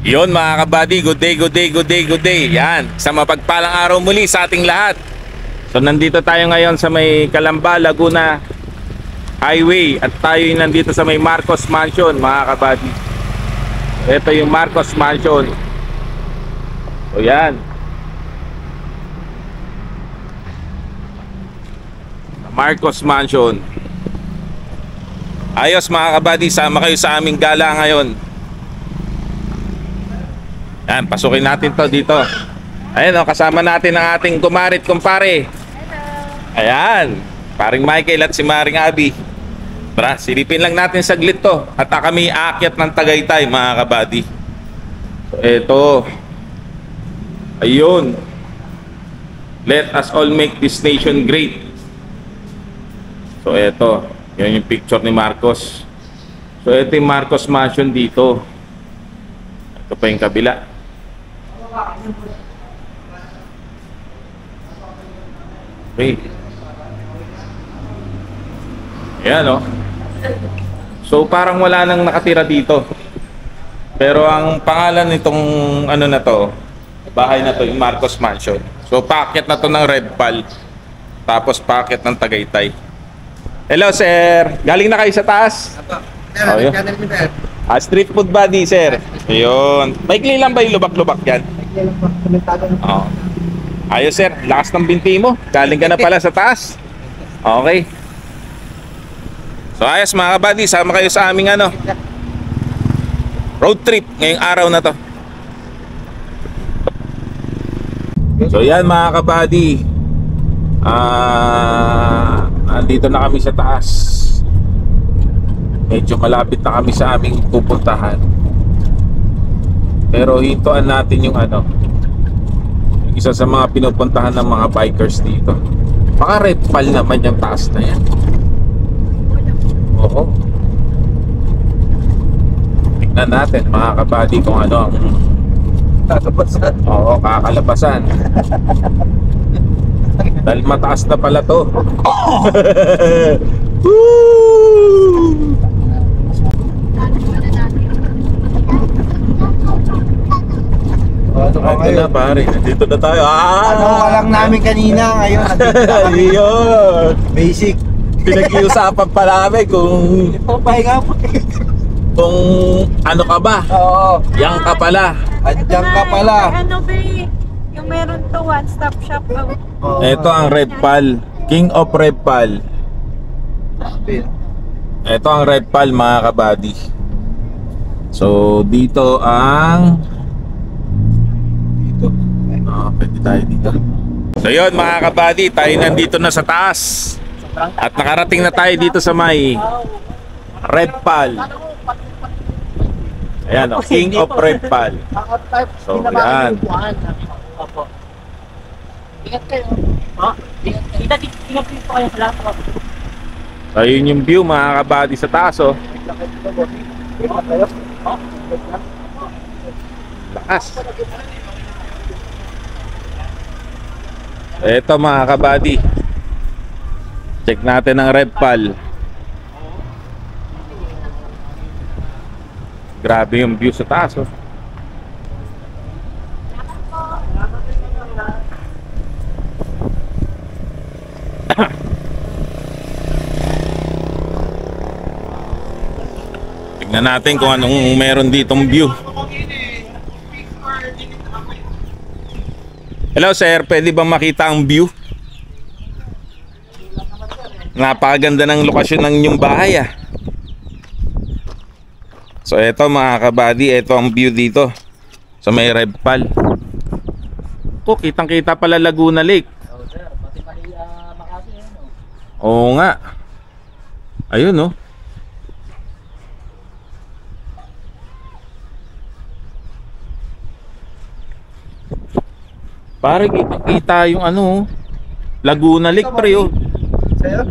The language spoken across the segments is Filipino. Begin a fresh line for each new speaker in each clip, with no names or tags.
Yon mga kabady, good day, good day, good day, good day. Yan, sa mapagpalang araw muli sa ating lahat. So nandito tayo ngayon sa may Calamba, Laguna Highway. At tayo nandito sa may Marcos Mansion mga kabady. Ito yung Marcos Mansion. So yan, Marcos Mansion. Ayos mga kabady, sama kayo sa aming gala ngayon. Yan, pasukin natin to dito. Ayan o, kasama natin ang ating kumarit kumpare. Ayan, paring Michael at si Maring Abby. Tara, silipin lang natin saglit to. At kami aakyat ng Tagaytay mga kabady. So eto, ayun, let us all make this nation great. So eto, yun yung picture ni Marcos. So eto yung Marcos Mansion dito. Ito pa yung kabila. Okay. Ayan o. So parang wala nang nakatira dito. Pero ang pangalan nitong ano na to, bahay na to, yung Marcos Mansion. So packet na to ng Red Pal. Tapos packet ng Tagaytay. Hello sir, galing na kayo sa taas? Oh, yun. Street food buddy sir. Ayun. Maikli lang ba yung lubak-lubak yan? Oh. Ayos sir, lakas ng binti mo. Galing ka na pala sa taas. Okay. So ayos mga kabady, sama kayo sa aming ano, road trip ngayong araw na to. So yan mga kabady, andito na kami sa taas. Medyo malapit na kami sa aming pupuntahan. Pero hintuan natin yung ano, yung isa sa mga pinupuntahan ng mga bikers dito. Baka Red Pal naman yung taas na yan. Oo. Tignan natin mga kabady kung ano ang kakalabasan. Oo, kakalabasan. Dahil mataas na pala to. Woo! Ito na pare, nandito na tayo.
Ano ka lang namin kanina, ngayon nandito na kami.
Yun.
Basic.
Pinag-iusapan pa namin kung
Papahinga po.
kung ano ka ba.
Oo.
Yang ka pala.
Andiyan ka pala.
Ano ba yung meron to one-stop shop.
Oo.
Ito ang Red Pal, King of Red Pal. Ito ang Red Pal mga kabady. So dito ang pwede tayo dito. So yun mga kabady, tayo nandito na sa taas. At nakarating na tayo dito sa may Red Pal. Ayan o, King of Red Pal. So yan.
Ingat kayo. Ingat po kayo sa lahat.
So yun yung view mga kabady sa taas o. Lakas. Ito mga kabady, check natin ang Red Pal. Grabe yung view sa taas oh. Tignan natin kung anong meron ditong view. Hello sir, pwede bang makita ang view? Napakaganda ng lokasyon ng inyong bahay ah. So eto mga kabady, eto ang view dito sa may Red Pal. Oh, kitang kita pala Laguna Lake. Oo nga. Ayun oh. Pare, kita yung ano, Laguna Lake pre oh.
Sa'yo?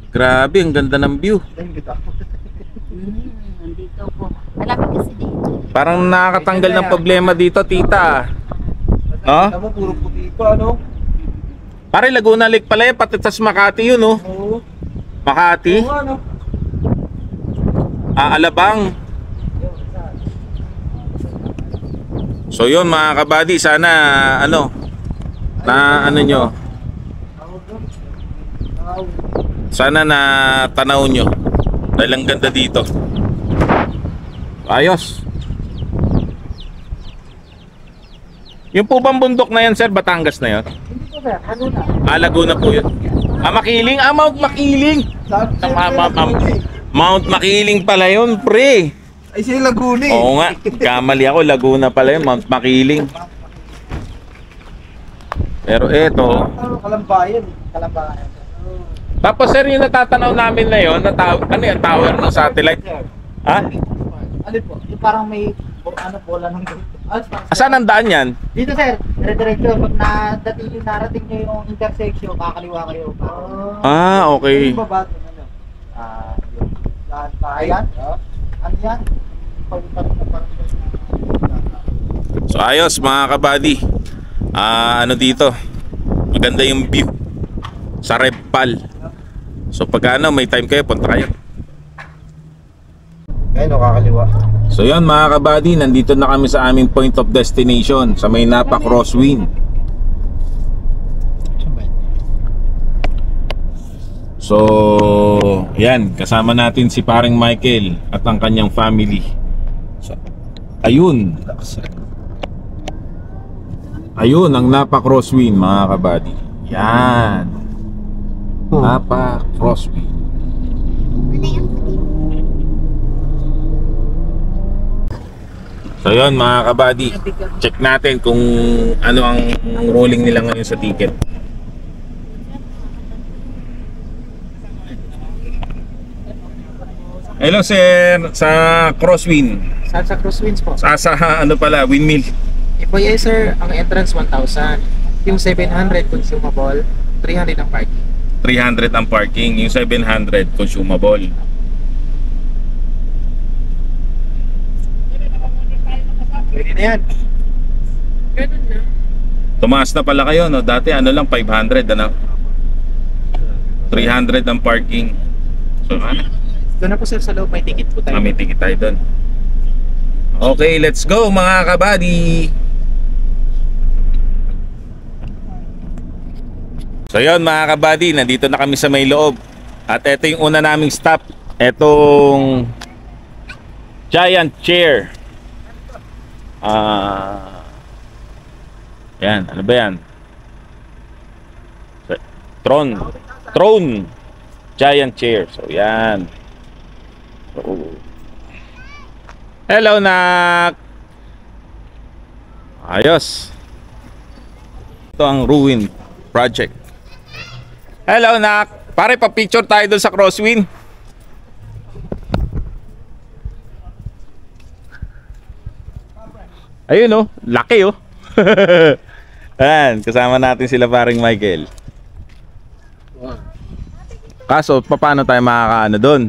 Grabe, ang ganda ng view.
Nandito po. Malapit kasi dito.
Parang nakakatanggal ng problema dito, tita. No?
Alam mo, puro puti ko, ano?
Pare, Laguna Lake pala yan, pati sa Makati yun oh.
Oo.
Makati.
Oo, ano?
Alabang. So yun mga kabady, sana ano nyo, sana na tanaw nyo dahil ang ganda dito. Ayos. Yung po bang bundok na yan, sir, Batangas na yun?
Hindi po sir, ano na?
Laguna po yun. Makiling? Mount Makiling. Mount Makiling pala yun, pre.
Ay, siya Laguna eh.
Oo nga, kamali ako, Laguna pala yun, Mount Makiling. Pero eto,
Kalambayan. Kalambayan.
tapos sir, yung natatanaw namin na yun, ano yung tower ng satellite? Ha?
Ano po? Yung parang may bola ng
Saan ang daan yan?
Dito sir, dire-diretso. Pag narating nyo yung intersection, kakaliwa kayo.
Okay.
Yung baba, ano? Yung bahayan. Ano yan?
So ayos mga kabady. Ano dito? Maganda yung view sa Repal. So pag may time kayo, punta kayo.
Ayun, kakaliwa.
So yun mga kabady, nandito na kami sa aming point of destination sa may Napa Crosswind. So yan, kasama natin si paring Michael at ang kanyang family. So, ayun. Ayun ang Napa Crosswind mga kabady. Yan, Napa Crosswind. So yun mga kabady, check natin kung ano ang rolling nila ngayon sa ticket. Hello sir, sa Crosswind.
Saan sa Crosswinds po?
Sa ano pala, windmill.
Yes sir, ang entrance 1,000. Yung 700 consumable, 300 ang parking.
300 ang parking, yung 700 consumable.
Pwede na yan.
Ganun na.
Tumaas na pala kayo, no? Dati ano lang, 500, ano? 300 ang parking. So ano?
Doon na po sir sa loob, may ticket po tayo.
May ticket tayo doon. Okay, let's go mga kabady. So yun mga kabady, nandito na kami sa may loob. At ito yung una naming stop. Etong giant chair. Yan, ano ba yan? Throne giant chair. So yan. So, hello nak. Ayos. Ito ang Ruin Project. Hello nak. Pare, pa-picture tayo doon sa Crosswind. Ayun oh, laki oh. Ayan, kasama natin sila paring Michael. Kaso, paano tayo makakaano doon?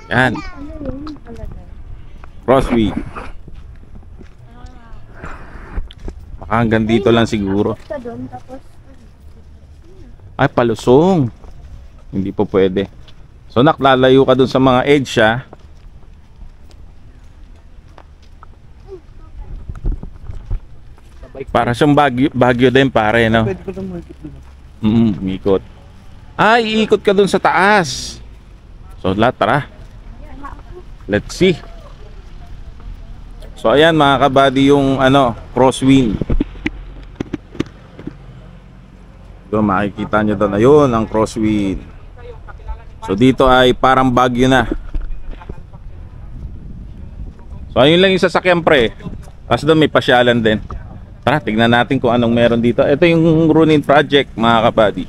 Yan. Crosswind. Baka hanggang dito lang siguro. Ay, palusong. Hindi po pwede. So, naklalayo ka dun sa mga edge siya. Para siyang Baguio din pare, no?
Pwede ko lang
Ikot. Iikot ka dun sa taas. So, tara. Let's see. So, ayan mga kabady yung Crosswind. Doon makikita nyo doon. Ayun ang Crosswind. So, dito ay parang Baguio na. So, ayun lang yung sasakyan pre. Tapos doon may pasyalan din. Tara, tignan natin kung anong meron dito. Ito yung Ruin Project mga kabady.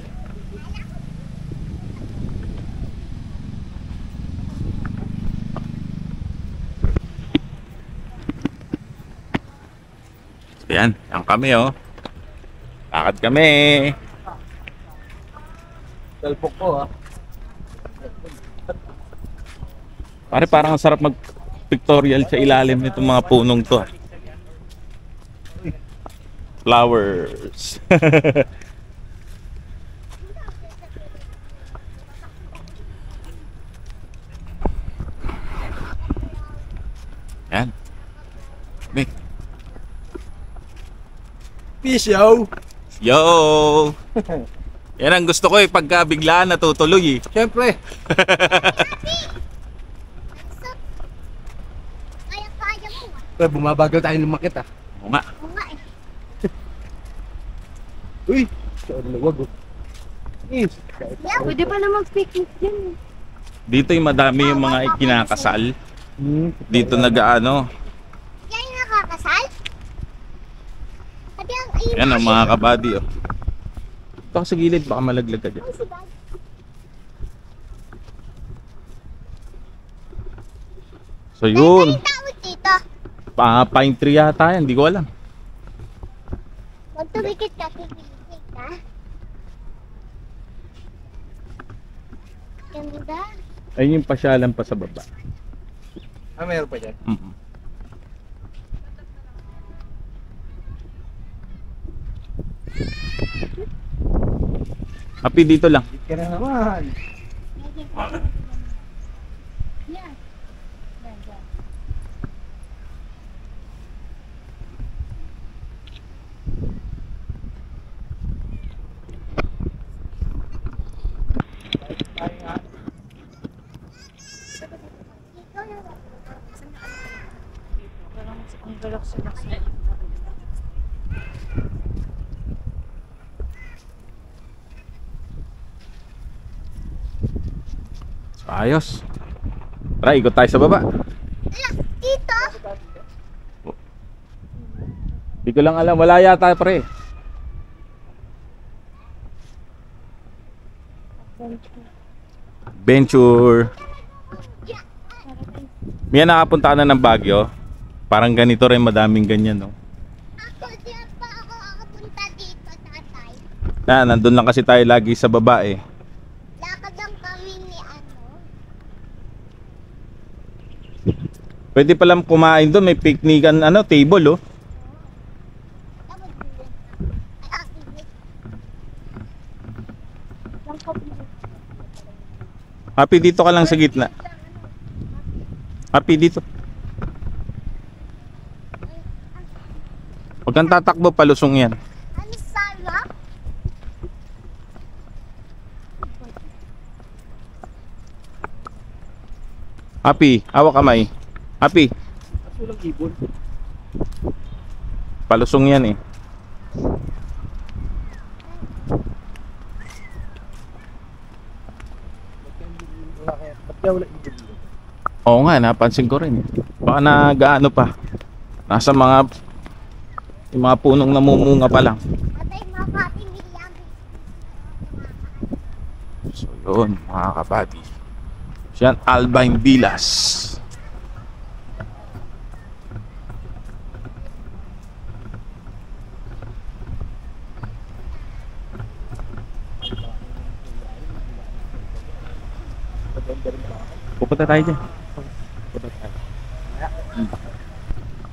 Yan, yan kami oh. Lakad kami.
Talpok ko ah.
Pare, parang ang sarap mag-pictorial sa ilalim nitong mga punong to. Flowers.
Pisyo!
Yo! Yan ang gusto ko eh, pagka biglaan natutuloy eh.
Siyempre!
Kaya-kaya mo.
Pero bumabagal tayo lumakit ah.
Oo nga.
Oo nga eh.
Uy! Saan luwag oh. Yes!
Pwede pa na mag-picnic dyan.
Dito yung madami yung mga ikinakasal. Dito nag-ano.
Yan yung nakakasal? Sabi ang
Yan ang mga kabady oh. Ito ka sa gilid, baka malaglag ka dyan.
si Dad.
So yun,
Ang tawag dito.
pine tree yata yan, hindi ko alam.
Huwag tumikit ka, tumikit ka. Ganda.
Ayun yung pasyalan pa sa baba.
Ah, meron pa dyan.
Mm-mm. Happy dito lang.
Hit ka na naman.
Yan. Yan, yan.
Ang galak-salak.
So, ayos. Tara, ikot tayo sa baba.
Ala, dito.
Hindi ko lang alam, wala yata pre. Adventure. May nakapunta ka na ng Baguio. Parang ganito rin, madaming ganyan, no?
Ako, di pa ako nakapunta dito, tatay.
Nandun lang kasi tayo lagi sa baba eh.
Lakad lang kami ni ano.
Pwede palang kumain doon, may picnican table oh.
Tapos yun. Ay, aktivit. Lang kami.
Happy dito ka lang sa gitna. Happy dito. Huwag kang tatakbo, palusong yan.
Ano sana?
Happy, hawak kamay. Happy,
Walang ibon.
palusong yan eh.
Ba't kaya wala ibon dito?
Oo nga, napansin ko rin. Baka nag-ano pa. Nasa yung mga punong namumunga pa lang.
Atay, makapimili yan.
So yun, mga kabady. Yan, Albine Villas. Pupunta tayo dyan.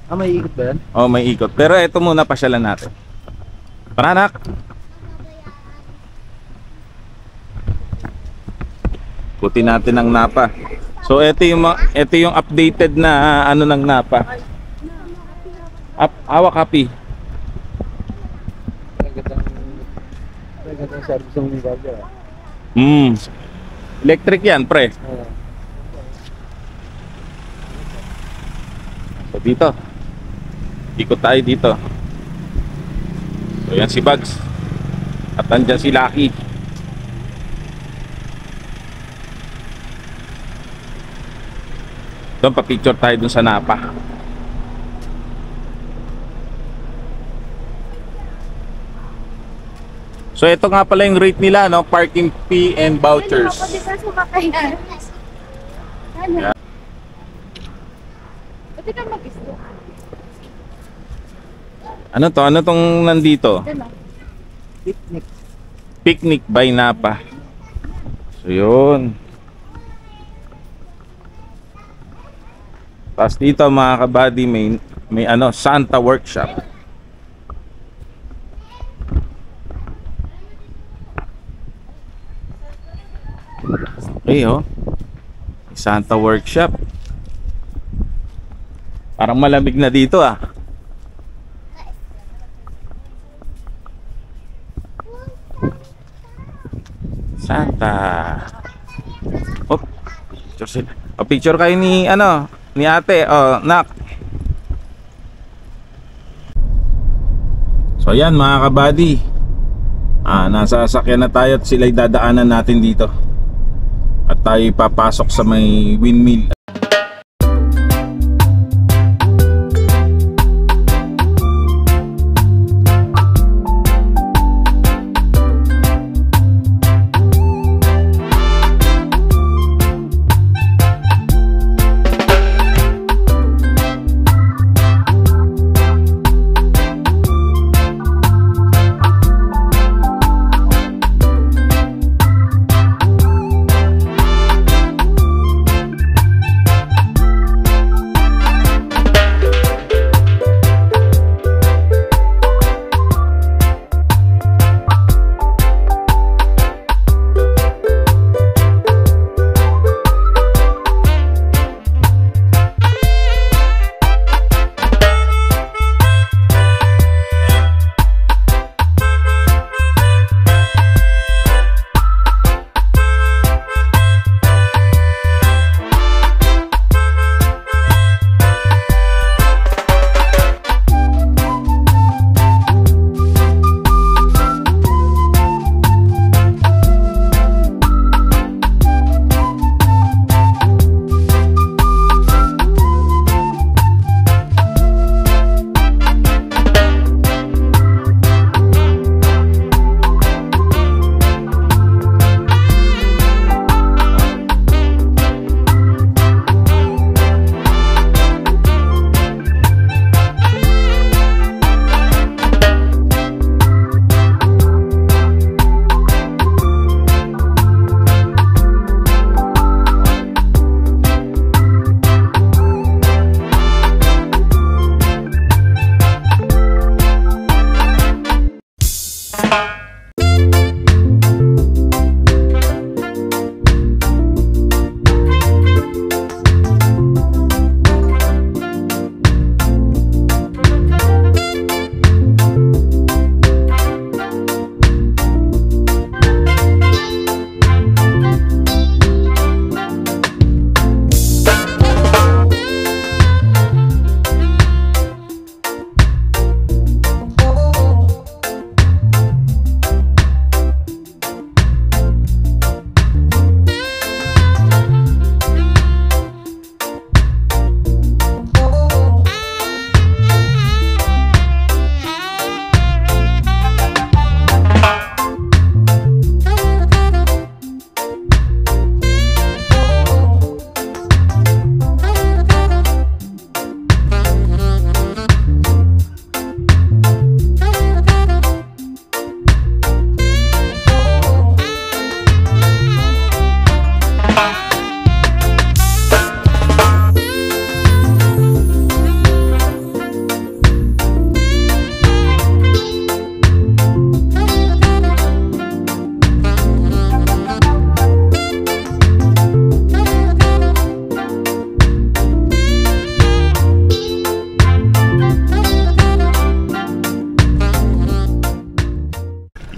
Ah, may ikot ba yan?
Oh, may ikot. Pero ito muna pasyalan natin. Paranak! Putin natin ang Napa. So ito yung updated na ng Napa. Hawak Happy.
Nagandang service ng Baguio ah.
Electric yan, pre. So dito. Ikot tayo dito. So yan si Bugs. At andyan si Lucky. Doon pa-picture tayo dun sa Napa. So ito nga pala yung rate nila, no? Parking fee and vouchers.
Ako, di ba sumakay? Ano?
Yeah.
Pwede ka mag-islo.
Ano to? Ano tong nandito?
Diyan o.
Picnic.
Picnic by Napa. So yun. Tapos dito mga kabady may Santa Workshop. Okay oh. May Santa Workshop. Parang malamig na dito ah. Santa. Oh, picture sila. Oh, picture kayo ni ano, ni ate. Oh, nak. So yan mga kabady. Nasa sasakyan na tayo at sila'y dadaanan natin dito. At tayo papasok sa may windmill.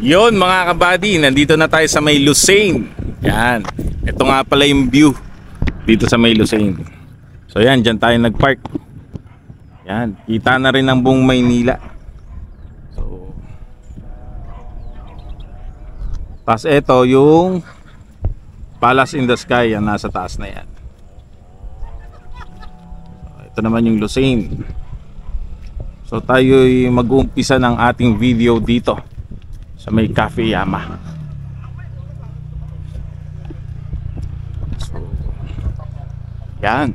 Yon mga kabady, nandito na tayo sa may Lucene. Yan. Ito nga pala yung view dito sa may Lucene. So yan, dyan tayo nagpark. Yan, kita na rin ang buong Maynila. So tas ito yung Palace in the Sky, yan nasa taas na yan. So, ito naman yung Lucene. So tayo'y mag-uumpisa ng ating video dito sa may Cafe Yama. So, yan.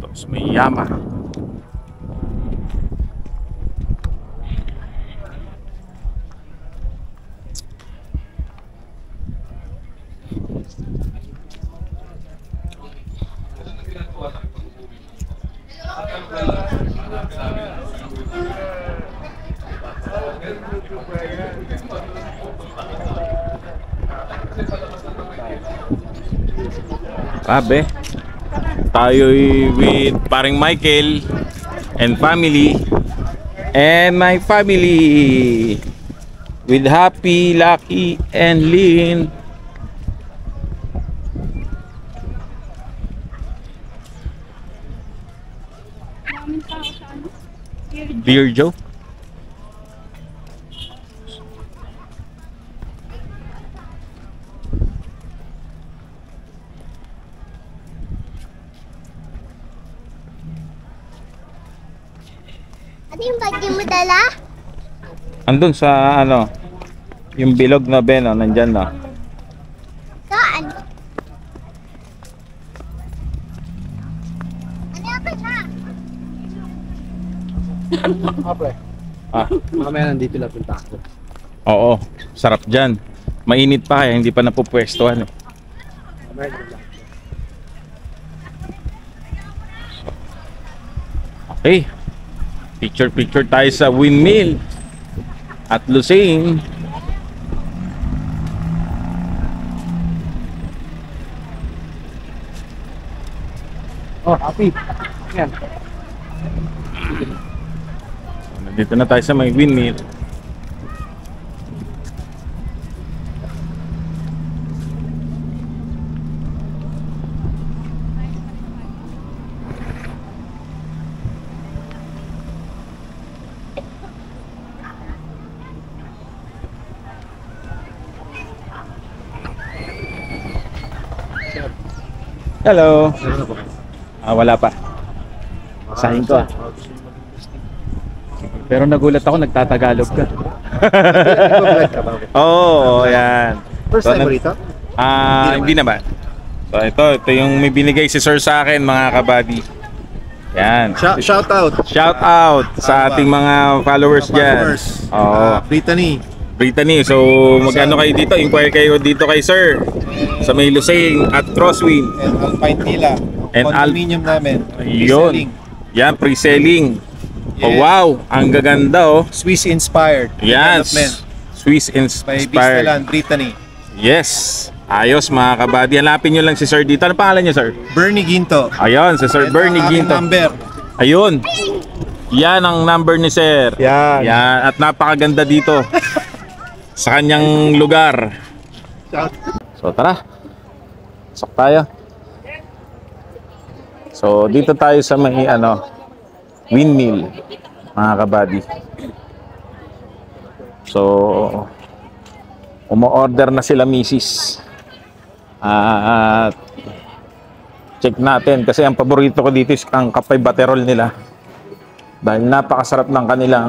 Ito sa may Yama. Grabe. tayo'y with paring Michael and family. And my family with Happy, Lucky, and Lynn. Dear Joe.
Ano yung bag mo dala?
Andun sa ano, yung bilog na Ben, oh, nandyan na.
Saan? Ano yung siya?
Pre.
Ah,
Mamaya nandito lang punta ako.
oo, sarap dyan. Mainit pa kaya hindi pa napupwestuhan eh.
Mamaya nandito lang.
Okay. Picture tayo sa windmill at Lucene.
Oh, happy. Yan.
Nandito na tayo sa may windmill. Hello. Wala pa. Sahin ko. Pero nagulat ako, nagtatagalog ka.
Nag-vlog ka ba?
Oo, yan.
First
So,
time mo rito?
Hindi naman. So ito yung may binigay si Sir sa akin, mga kabady. Yan.
Shout out.
Shout out sa ating mga followers dyan.
Followers.
Oo.
Brittany.
Brittany, so magano kayo dito? Inquire kayo dito kay Sir sa may Lucene at Crosswind.
And Alpine Villa.
And
Condominium namin.
Yun. Yan, pre-selling. Oh,
Yes.
wow, ang gaganda oh.
Swiss inspired.
Yes.
Development.
Swiss
By
inspired.
Vistaland, Brittany.
Yes. Ayos mga kabady. Hanapin nyo lang si Sir dito. Ano pangalan niya, Sir?
Bernie Ginto.
Ayun, si Sir
Ito
Bernie
ang aking
Ginto.
number.
Ayun. Yan ang number ni Sir.
Yan.
Yan. At napakaganda dito. Sa kanyang lugar. So tara. Pasok tayo. So dito tayo sa may windmill, mga kabady. So umo-order na sila misis. At check natin kasi ang paborito ko dito is ang kape baterol nila. Dahil napakasarap ng kanilang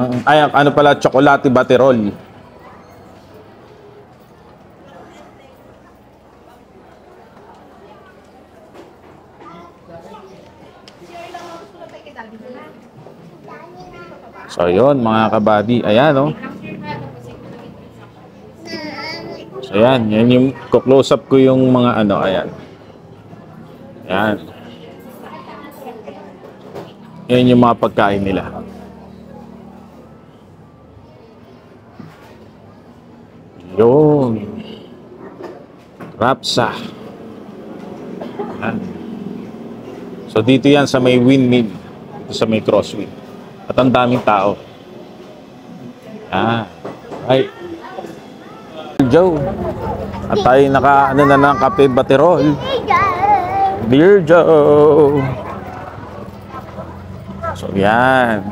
chocolate baterol. So yun mga kabady, ayan oh. So yan yung close up ko yung mga ayan. Yan. Yan yung mga pagkain nila. Yun. Rapsa. Yan. So dito yan sa may windmill, sa may Crosswind. At ang daming tao. Ay. Joe. At tayo na ng kape baterol. Dear Joe. So yan.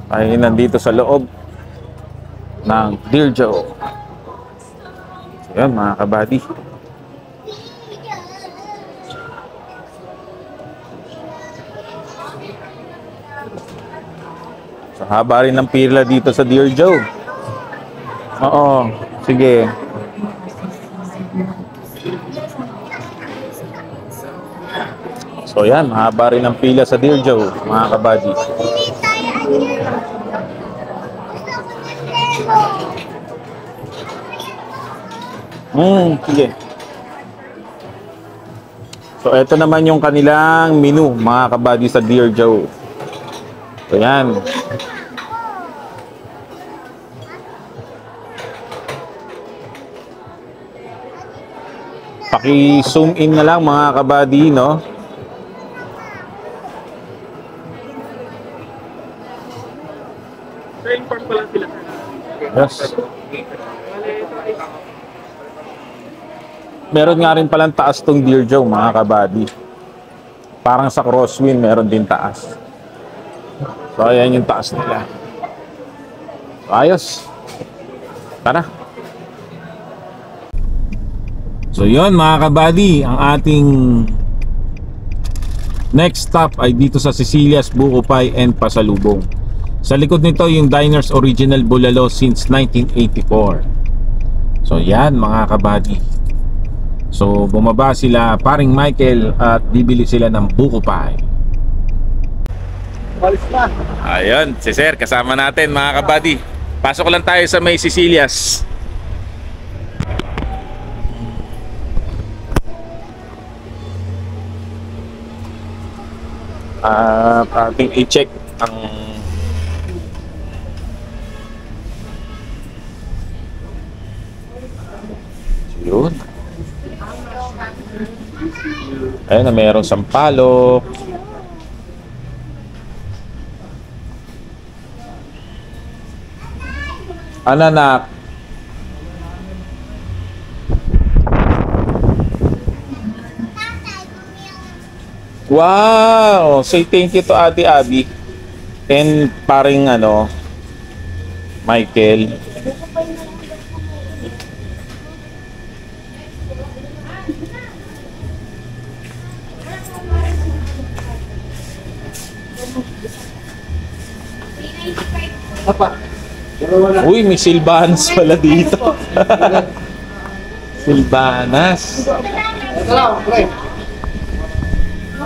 Tayo nandito sa loob ng Dear Joe. So yan mga kabady. So haba rin ng pila dito sa Dear Joe. Oo, sige. So yan, mahaba rin ang pila sa Dear Joe, mga kabady. Sige. So ito naman yung kanilang menu, mga kabady sa Dear Joe. So yan. Paki-zoom in na lang mga kabady, no? Yes. Meron nga rin palang taas tong Dear Joe, mga kabady. Parang sa crosswind, meron din taas. So, ayan yung taas nila. So, ayos. Tara. So, yun mga kabady, ang ating next stop ay dito sa Cecilia's Buko Pie and Pasalubong. Sa likod nito yung Diners Original Bulalo since 1984. So yan mga kabady. So bumaba sila paring Michael at bibili sila ng Buko Pie. Ayun, si Sir kasama natin mga kabady. Pasok lang tayo sa may Cecilia's. Ating i-check ang yun. Ayun na, mayroong sampalok. Ananak. Wow! Say thank you to Ate Abby and paring Michael. Uy, may silbanas pala dito. Silbanas.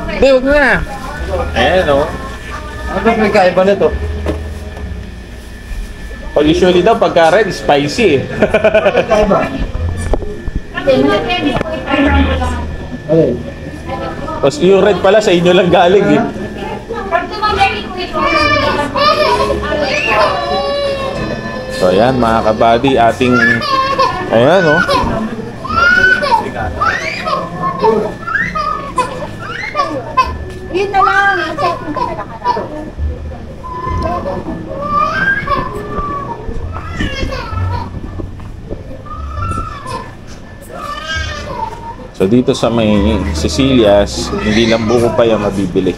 Hindi, huwag na. Ayan o.
Ano ba may kaiba na to?
Pag usually daw, pagka red, spicy eh. Tapos yung red pala, sa inyo lang galing eh. So ayan mga kabady, ating ayan o.
Yun na lang.
So dito sa may Cecilia's, hindi lang buko pa yung mabibili.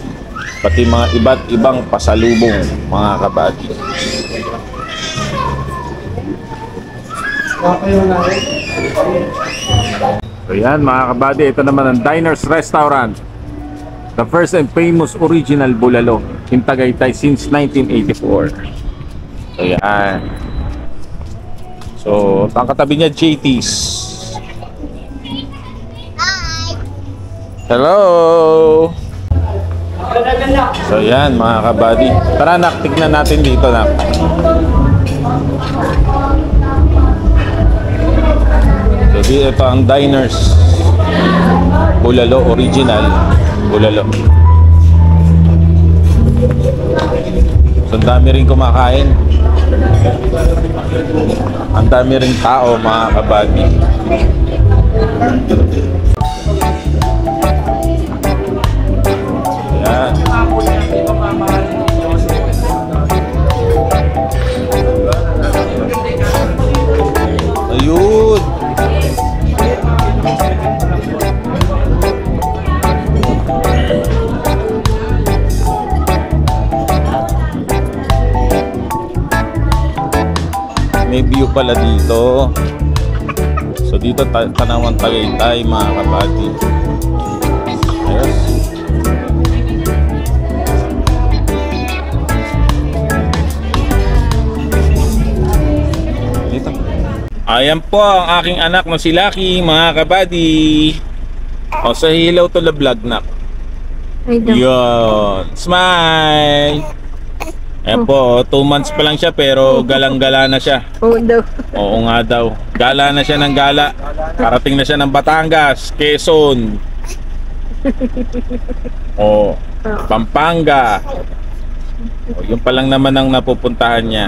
Pati mga iba't ibang pasalubong mga kabady. So yan mga kabady, ito naman ang Diners Restaurant. The first and famous original bulalo in Tagaytay since 1984. So yan. So ang katabi niya JT's. Hello! So yan mga kabady. Tara nak, tignan natin dito nak. So ito ang Diners Bulalo Original Bulalo. So ang dami rin kumakain. Ang dami rin tao mga kabady. Ayan. Ayun. May view pala dito. So dito Tanawang Tagaytay mga kabady. Ayos. Ayan po ang aking anak na si Lucky, mga kabady. O, sa hello to the vlog na. Yun. Smile! Ayan po, 2 months pa lang siya pero galang-gala na siya.
Oo daw.
Oo nga daw. Gala na siya ng gala. Parating na siya ng Batangas, Quezon. O, Pampanga. O, yun pa lang naman ang napupuntahan niya.